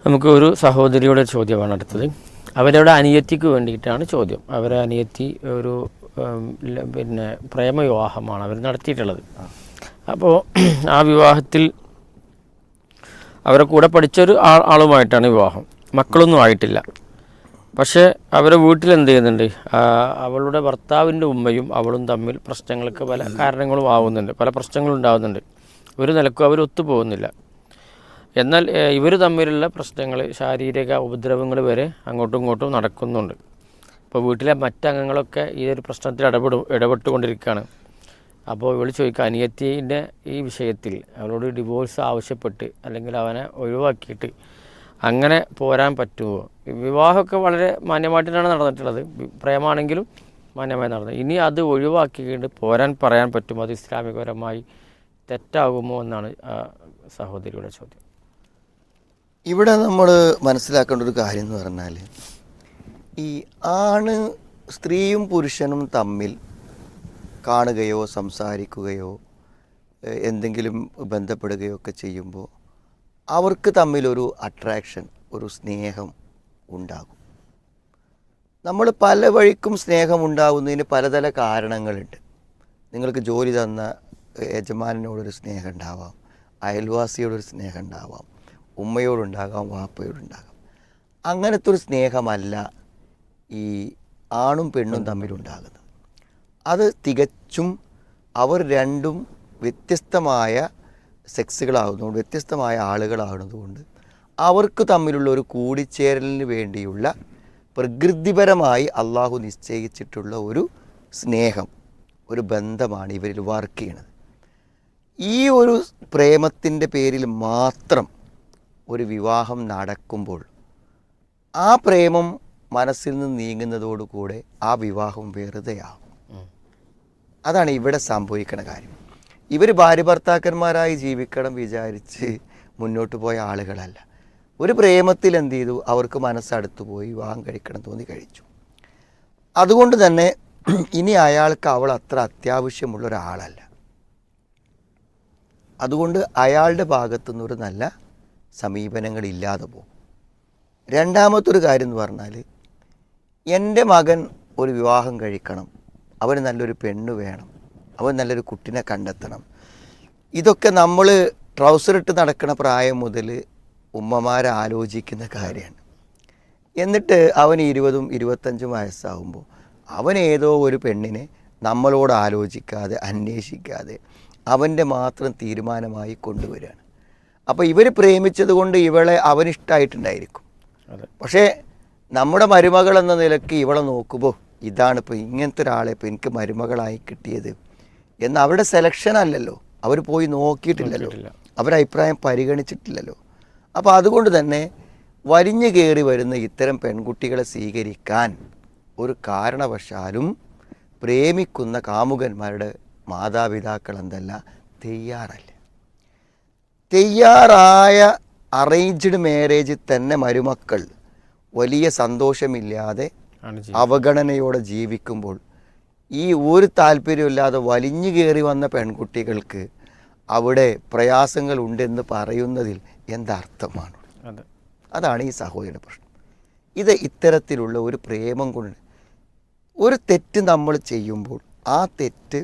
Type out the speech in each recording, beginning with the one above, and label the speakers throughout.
Speaker 1: നമുക്ക് ഒരു സഹോദരിയുടെ ചോദ്യമാണ് അടുത്തത്. അവരുടെ അനിയത്തിക്ക് വേണ്ടിയിട്ടാണ് ചോദ്യം. അവരെ അനിയത്തി ഒരു പിന്നെ പ്രേമവിവാഹമാണ് അവർ നടത്തിയിട്ടുള്ളത്. അപ്പോൾ ആ വിവാഹത്തിൽ അവരെ കൂടെ പഠിച്ചൊരു ആളുമായിട്ടാണ് വിവാഹം. മക്കളൊന്നും ആയിട്ടില്ല. പക്ഷേ അവരെ വീട്ടിൽ എന്ത് ചെയ്യുന്നുണ്ട്, അവളുടെ ഭർത്താവിൻ്റെ ഉമ്മയും അവളും തമ്മിൽ പ്രശ്നങ്ങൾക്ക് പല കാരണങ്ങളും ആവുന്നുണ്ട്, പല പ്രശ്നങ്ങളും ഉണ്ടാകുന്നുണ്ട്. ഒരു നിലക്കും അവർ ഒത്തുപോകുന്നില്ല. എന്നാൽ ഇവർ തമ്മിലുള്ള പ്രശ്നങ്ങൾ, ശാരീരിക ഉപദ്രവങ്ങൾ വരെ അങ്ങോട്ടും ഇങ്ങോട്ടും നടക്കുന്നുണ്ട്. ഇപ്പോൾ വീട്ടിലെ മറ്റംഗങ്ങളൊക്കെ ഈ ഒരു പ്രശ്നത്തിൽ ഇടപെട്ടുകൊണ്ടിരിക്കുകയാണ്. അപ്പോൾ ഇവൾ ചോദിക്കുക, അനിയത്തിൻ്റെ ഈ വിഷയത്തിൽ അവളോട് ഡിവോഴ്സ് ആവശ്യപ്പെട്ട് അല്ലെങ്കിൽ അവനെ ഒഴിവാക്കിയിട്ട് അങ്ങനെ പോരാൻ പറ്റുമോ? വിവാഹമൊക്കെ വളരെ മാന്യമായിട്ടാണ് നടന്നിട്ടുള്ളത്, പ്രേമാണെങ്കിലും മാന്യമായി നടന്നത്. ഇനി അത് ഒഴിവാക്കിയിട്ട് പോരാൻ പറയാൻ പറ്റുമോ? അത് ഇസ്ലാമികപരമായി തെറ്റാകുമോ എന്നാണ് സഹോദരിയുടെ ചോദ്യം.
Speaker 2: ഇവിടെ നമ്മൾ മനസ്സിലാക്കേണ്ട ഒരു കാര്യം എന്ന് പറഞ്ഞാൽ, ഈ സ്ത്രീയും പുരുഷനും തമ്മിൽ കാണുകയോ സംസാരിക്കുകയോ എന്തെങ്കിലും ബന്ധപ്പെടുകയോ ഒക്കെ ചെയ്യുമ്പോൾ അവർക്ക് തമ്മിലൊരു അട്രാക്ഷൻ, ഒരു സ്നേഹം ഉണ്ടാകും. നമ്മൾ പല വഴിക്കും സ്നേഹം ഉണ്ടാകുന്നതിന് പലതര കാരണങ്ങളുണ്ട്. നിങ്ങൾക്ക് ജോലി തന്ന യജമാനോടൊരു സ്നേഹം ഉണ്ടാവാം, അയൽവാസിയോടൊരു സ്നേഹം ഉണ്ടാവാം, ഉമ്മയോടുണ്ടാകാം, വാപ്പയോടുണ്ടാകാം. അങ്ങനത്തെ ഒരു സ്നേഹമല്ല ഈ ആണും പെണ്ണും തമ്മിലുണ്ടാകുന്നത്. അത് തികച്ചും അവർ രണ്ടും വ്യത്യസ്തമായ സെക്സുകളാകുന്നതുകൊണ്ട്, വ്യത്യസ്തമായ ആളുകളാകുന്നതുകൊണ്ട് അവർക്ക് തമ്മിലുള്ള ഒരു കൂടിച്ചേരലിന് വേണ്ടിയുള്ള പ്രകൃതിപരമായി അള്ളാഹു നിശ്ചയിച്ചിട്ടുള്ള ഒരു സ്നേഹം, ഒരു ബന്ധമാണ് ഇവരിൽ വർക്ക് ചെയ്യണത്. ഈ ഒരു പ്രേമത്തിൻ്റെ പേരിൽ മാത്രം ഒരു വിവാഹം നടക്കുമ്പോൾ ആ പ്രേമം മനസ്സിൽ നിന്ന് നീങ്ങുന്നതോടുകൂടെ ആ വിവാഹം വെറുതെയാകും. അതാണ് ഇവിടെ സംഭവിക്കുന്ന കാര്യം. ഇവർ ഭാര്യ ഭർത്താക്കന്മാരായി ജീവിക്കണം വിചാരിച്ച് മുന്നോട്ട് പോയ ആളുകളല്ല. ഒരു പ്രേമത്തിൽ എന്ത് ചെയ്തു, അവർക്ക് മനസ്സടുത്തു പോയി വിവാഹം കഴിക്കണം തോന്നി കഴിച്ചു. അതുകൊണ്ട് തന്നെ ഇനി അയാൾക്ക് അവൾ അത്ര അത്യാവശ്യമുള്ള ഒരാളല്ല. അതുകൊണ്ട് അയാളുടെ ഭാഗത്തുനിന്നൊരു നല്ല സമീപനങ്ങളില്ലാതെ പോകും. രണ്ടാമത്തൊരു കാര്യം എന്ന് പറഞ്ഞാൽ, എൻ്റെ മകൻ ഒരു വിവാഹം കഴിക്കണം, അവന് നല്ലൊരു പെണ്ണ് വേണം, അവൻ നല്ലൊരു കുട്ടിനെ കണ്ടെത്തണം. ഇതൊക്കെ നമ്മൾ ട്രൗസറിട്ട് നടക്കുന്ന പ്രായം മുതൽ ഉമ്മമാരെ ആലോചിക്കുന്ന കാര്യമാണ്. എന്നിട്ട് അവന് 20ഉം 25ഉം വയസ്സാകുമ്പോൾ അവൻ ഏതോ ഒരു പെണ്ണിനെ നമ്മളോട് ആലോചിക്കാതെ അന്വേഷിക്കാതെ അവൻ്റെ മാത്രം തീരുമാനമായി കൊണ്ടുവരികയാണ്. അപ്പോൾ ഇവർ പ്രേമിച്ചത് കൊണ്ട് ഇവളെ അവനിഷ്ടമായിട്ടുണ്ടായിരിക്കും. പക്ഷേ നമ്മുടെ മരുമകൾ എന്ന നിലയ്ക്ക് ഇവളെ നോക്കുമ്പോൾ ഇതാണിപ്പോൾ ഇങ്ങനത്തെ ഒരാളെ ഇപ്പോൾ എനിക്ക് മരുമകളായി കിട്ടിയത് എന്ന് അവരുടെ സെലക്ഷൻ അല്ലല്ലോ, അവർ പോയി നോക്കിയിട്ടില്ലല്ലോ, അവരുടെ അഭിപ്രായം പരിഗണിച്ചിട്ടില്ലല്ലോ. അപ്പോൾ അതുകൊണ്ട് തന്നെ വലിഞ്ഞു കയറി വരുന്ന ഇത്തരം പെൺകുട്ടികളെ സ്വീകരിക്കാൻ ഒരു കാരണവശാലും പ്രേമിക്കുന്ന കാമുകന്മാരുടെ മാതാപിതാക്കൾ എന്തല്ല തയ്യാറല്ല. തയ്യാറായ അറേഞ്ച്ഡ് മാരേജിൽ തന്നെ മരുമക്കൾ വലിയ സന്തോഷമില്ലാതെ അവഗണനയോടെ ജീവിക്കുമ്പോൾ ഈ ഒരു താല്പര്യമില്ലാതെ വലിഞ്ഞു കയറി വന്ന പെൺകുട്ടികൾക്ക് അവിടെ പ്രയാസങ്ങൾ ഉണ്ടെന്ന് പറയുന്നതിൽ എന്തർത്ഥമാണ്? അതാണ് ഈ സഹോദരിയുടെ പ്രശ്നം. ഇത് ഇത്തരത്തിലുള്ള ഒരു പ്രേമം കൊണ്ട് ഒരു തെറ്റ് നമ്മൾ ചെയ്യുമ്പോൾ ആ തെറ്റ്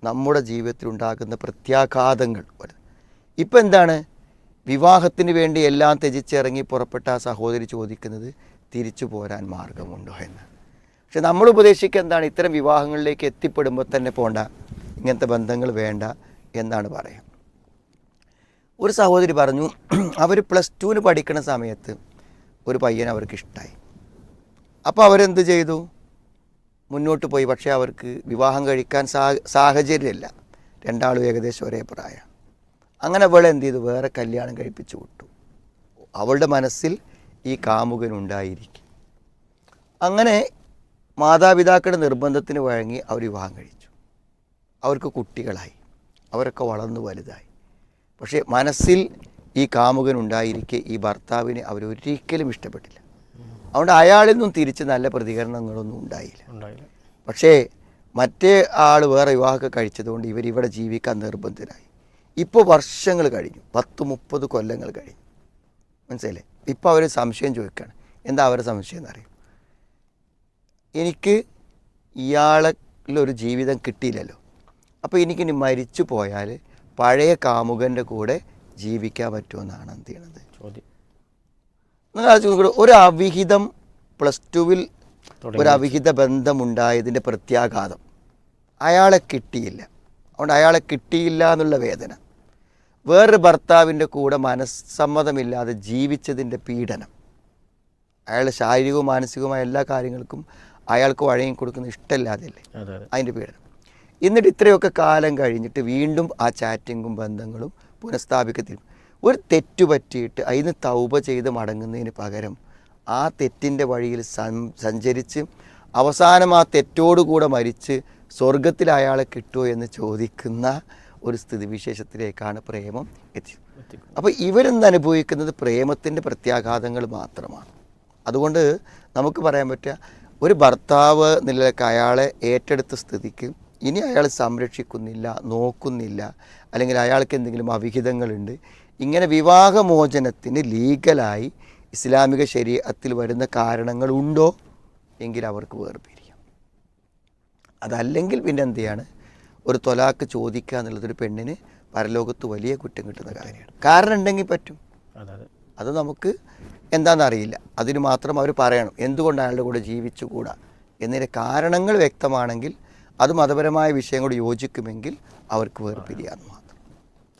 Speaker 2: നമ്മുടെ ജീവിതത്തിൽ ഉണ്ടാകുന്ന പ്രത്യാഘാതങ്ങൾ വരും. ഇപ്പം എന്താണ്, വിവാഹത്തിന് വേണ്ടി എല്ലാം ത്യജിച്ചിറങ്ങി പുറപ്പെട്ട ആ സഹോദരി ചോദിക്കുന്നത് തിരിച്ചു പോരാൻ മാർഗമുണ്ടോ എന്ന്. പക്ഷെ നമ്മൾ ഉപദേശിക്കുക എന്താണ്, ഇത്തരം വിവാഹങ്ങളിലേക്ക് എത്തിപ്പെടുമ്പോൾ തന്നെ പോണ്ട, ഇങ്ങനത്തെ ബന്ധങ്ങൾ വേണ്ട എന്നാണ് പറയുക. ഒരു സഹോദരി പറഞ്ഞു, അവർ +2 പഠിക്കുന്ന സമയത്ത് ഒരു പയ്യൻ അവർക്ക് ഇഷ്ടമായി. അപ്പോൾ അവരെന്ത് ചെയ്തു, മുന്നോട്ട് പോയി. പക്ഷേ അവർക്ക് വിവാഹം കഴിക്കാൻ സാഹചര്യമില്ല, രണ്ടാളും ഏകദേശം ഒരേ പ്രായം. അങ്ങനെ അവളെ എന്ത് ചെയ്തു, വേറെ കല്യാണം കഴിപ്പിച്ചു വിട്ടു. അവളുടെ മനസ്സിൽ ഈ കാമുകനുണ്ടായിരിക്കും. അങ്ങനെ മാതാപിതാക്കളുടെ നിർബന്ധത്തിന് വഴങ്ങി അവർ വിവാഹം കഴിച്ചു. അവർക്ക് കുട്ടികളായി, അവരൊക്കെ വളർന്നു വലുതായി. പക്ഷേ മനസ്സിൽ ഈ കാമുകനുണ്ടായിരിക്കെ ഈ ഭർത്താവിനെ അവരൊരിക്കലും ഇഷ്ടപ്പെട്ടില്ല. അതുകൊണ്ട് അയാളിൽ നിന്നും തിരിച്ച് നല്ല പ്രതികരണങ്ങളൊന്നും ഉണ്ടായില്ല. പക്ഷേ മറ്റേ ആൾ വേറെ വിവാഹമൊക്കെ കഴിച്ചതുകൊണ്ട് ഇവരിവിടെ ജീവിക്കാൻ നിർബന്ധരായി. ഇപ്പോൾ വർഷങ്ങൾ കഴിഞ്ഞു, 10-30 കൊല്ലങ്ങൾ കഴിഞ്ഞു. മനസ്സിലല്ലേ? ഇപ്പോൾ അവർ സംശയം ചോദിക്കുകയാണ്. എന്താ അവരുടെ സംശയം എന്നറിയും? എനിക്ക് ഇയാളിലൊരു ജീവിതം കിട്ടിയില്ലല്ലോ, അപ്പോൾ എനിക്കിനി മരിച്ചു പോയാൽ പഴയ കാമുകൻ്റെ കൂടെ ജീവിക്കാൻ പറ്റുമെന്നാണ് എന്ത് ചെയ്യണത്
Speaker 1: ചോദ്യം.
Speaker 2: നിങ്ങൾ ആലോചിച്ച് ഒരു അവിഹിതം +2 ഒരു അവിഹിത ബന്ധമുണ്ടായതിൻ്റെ പ്രത്യാഘാതം, അയാളെ കിട്ടിയില്ല, അതുകൊണ്ട് അയാളെ കിട്ടിയില്ല എന്നുള്ള വേദന, വേറൊരു ഭർത്താവിൻ്റെ കൂടെ മനസ്സമ്മതമില്ലാതെ ജീവിച്ചതിൻ്റെ പീഡനം, അയാൾ ശാരീരികവും മാനസികവുമായ എല്ലാ കാര്യങ്ങൾക്കും അയാൾക്ക് വഴങ്ങി കൊടുക്കുന്ന ഇഷ്ടമില്ലാതെയല്ലേ അതിൻ്റെ പീഡനം. എന്നിട്ട് ഇത്രയൊക്കെ കാലം കഴിഞ്ഞിട്ട് വീണ്ടും ആ ചാറ്റിങ്ങും ബന്ധങ്ങളും പുനഃസ്ഥാപിക്കത്തിലും ഒരു തെറ്റു പറ്റിയിട്ട് അതിന് തൗബ ചെയ്ത് മടങ്ങുന്നതിന് പകരം ആ തെറ്റിൻ്റെ വഴിയിൽ സഞ്ചരിച്ച് അവസാനം ആ തെറ്റോടുകൂടെ മരിച്ച് സ്വർഗത്തിൽ അയാളെ കിട്ടുമോ എന്ന് ചോദിക്കുന്ന ഒരു സ്ഥിതിവിശേഷത്തിലേക്കാണ് പ്രേമം എത്തിയത്. അപ്പോൾ ഇവരെന്ന് അനുഭവിക്കുന്നത് പ്രേമത്തിൻ്റെ പ്രത്യാഘാതങ്ങൾ മാത്രമാണ്. അതുകൊണ്ട് നമുക്ക് പറയാൻ പറ്റുക, ഒരു ഭർത്താവ് നിലയ്ക്ക് അയാളെ ഏറ്റെടുത്ത സ്ഥിതിക്ക് ഇനി അയാൾ സംരക്ഷിക്കുന്നില്ല, നോക്കുന്നില്ല, അല്ലെങ്കിൽ അയാൾക്ക് എന്തെങ്കിലും അവിഹിതങ്ങളുണ്ട്, ഇങ്ങനെ വിവാഹമോചനത്തിന് ലീഗലായി ഇസ്ലാമിക ശരീഅത്തിൽ വരുന്ന കാരണങ്ങളുണ്ടോ എങ്കിൽ അവർക്ക് വേർപിരിയാം. അതല്ലെങ്കിൽ പിന്നെ എന്ത് ചെയ്യാണ്, ഒരു തൊലാക്ക് ചോദിക്കുക എന്നുള്ളതൊരു പെണ്ണിന് പരലോകത്ത് വലിയ കുറ്റം കിട്ടുന്ന കാര്യമാണ്. കാരണം ഉണ്ടെങ്കിൽ പറ്റും, അത് നമുക്ക് എന്താണെന്നറിയില്ല. അതിന് മാത്രം അവർ പറയണം എന്തുകൊണ്ട് അയാളുടെ കൂടെ ജീവിച്ചുകൂടാ എന്നതിൻ്റെ കാരണങ്ങൾ വ്യക്തമാണെങ്കിൽ, അത് മതപരമായ വിഷയങ്ങളോട് യോജിക്കുമെങ്കിൽ അവർക്ക് വേർപിരിയാമെന്ന് മാത്രം.